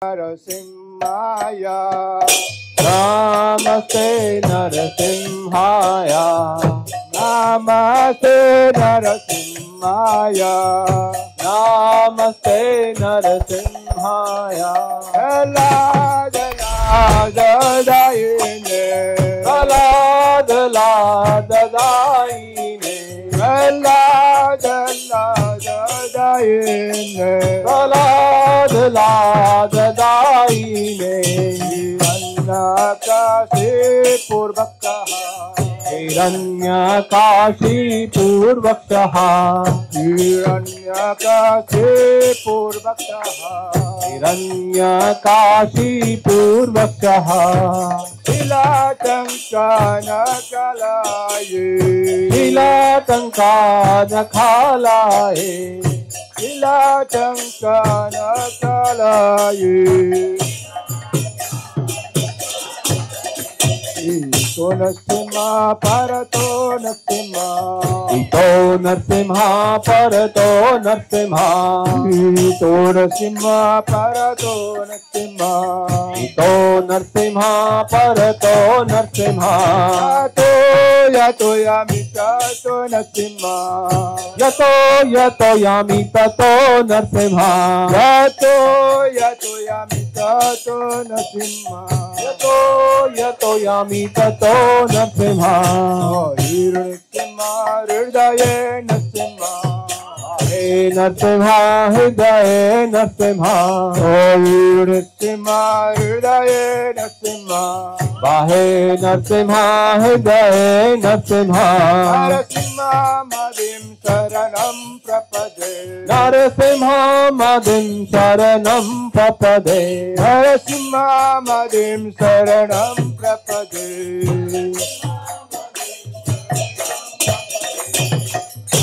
नरसिंहाय नमस्ते नरसिंहाय नमस्ते नरसिंहाय नमस्ते नरसिंहाय लाद लाद दायिने लाद लाद दायिने लाद लाद दायिने लाद लाद दायिने हिरण्यकाशी पूर्वकः हिरण्यकाशी पूर्वकः हिरण्यकाशी पूर्वकः हिरण्यकाशी पूर्वकः शिलाटङ्कनकलाये शिलाटङ्कनखालाये शिलाटङ्कनकलाये तो नरसिंहा परतो नरसिंहा तो नरसिंहा परतो नरसिंहा तो नरसिंहा परतो नरसिंहा तो नरसिंहा परतो नरसिंहा तो यतो यामि ततो नरसिंहा यतो यतो यामि ततो नरसिंहा यतो यामि ततो नरसिंहा यतो यामि ततो नरसिंहा नरसिंहा हृदये नरसिंहा हे नरसिंहा हृदये नरसिंहा नरसिंहा हृदये नरसिंहा बाहे नरसिंहा हृदये नरसिंहा नरसिंहा मदिं शरणं प्रपदे नरसिंहा मदिं शरणं प्रपदे नरसिंहा मदिं शरणं प्रपदे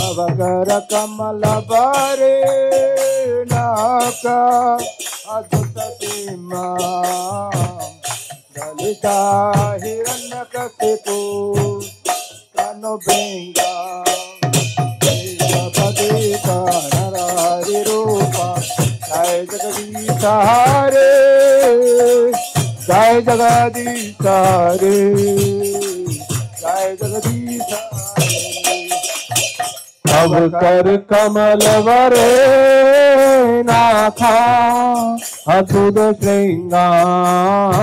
अवकर कमल बारे नाका अद्भुत सीमा ललिता हिरण्यकशिपु तनुभृङ्गा जगदीशा नरहरिरूपा जय जगदीश हरे जय जगदीश हरे जय जगदीश तब कर कमल वरे नाथा अद्भुत श्रृंगार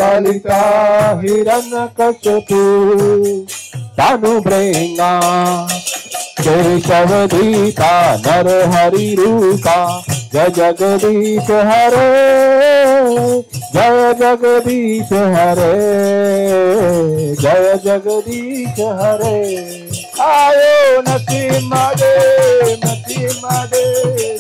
दलिता हिरण्यकशिपु तनुभृङ्गा केशवदीता नर हरि रूपा जय जगदीश हरे जय जगदीश हरे जय जगदीश हरे आयो नरसिंहा देव नरसिंहा देव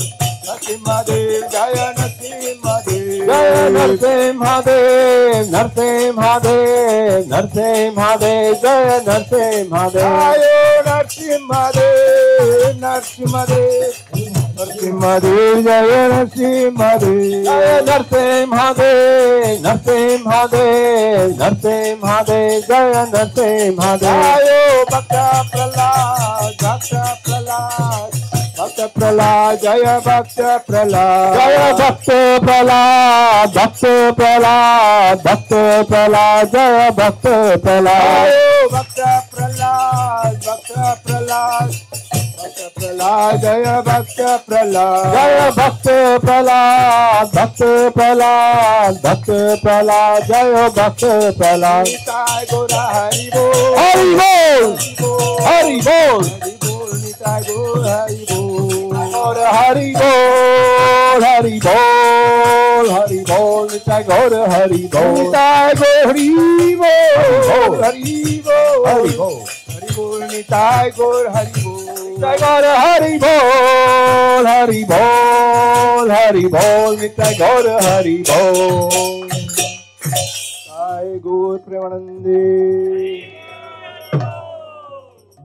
नरसिंहा देव जय नरसिंहा देव जय नरसिंहा देव नरसिंहा देव नरसिंहा देव जय नरसिंहा देव आयो नरसिंहा देव नरसिंहा देव नरसिंहा देव जय नरसिंहा देव जय नरसिंहा देव नरसिंहा देव नरसिंहा देव जय नरसिंहा देव आयो भक्त प्रहलाद भक्त प्रहलाद भक्त प्रहलाद जय भक्त प्रहलाद जय भक्त प्रहलाद भक्त प्रहलाद भक्त प्रहलाद जय भक्त प्रहलाद आयो भक्त प्रहलाद भक्त प्रहलाद भक्त प्रहलाद जय भक्त प्रहलाद जय भक्त प्रहलाद भक्त प्रहलाद भक्त प्रहलाद जय भक्त प्रहलाद निताय गौर हरि बोल हरि बोल हरि बोल हरि बोल निताय गौर हरि बोल और हरि बोल हरि बोल हरि बोल निताय गौर हरि बोल निताय गौर हरि बोल हरि बोल हरि बोल हरि बोल निताय गौर हरि बोल निताय गौर हरि बोल हरि बोल हरि बोल निताय गौर हरि बोल निताय गौर प्रेमानंदे।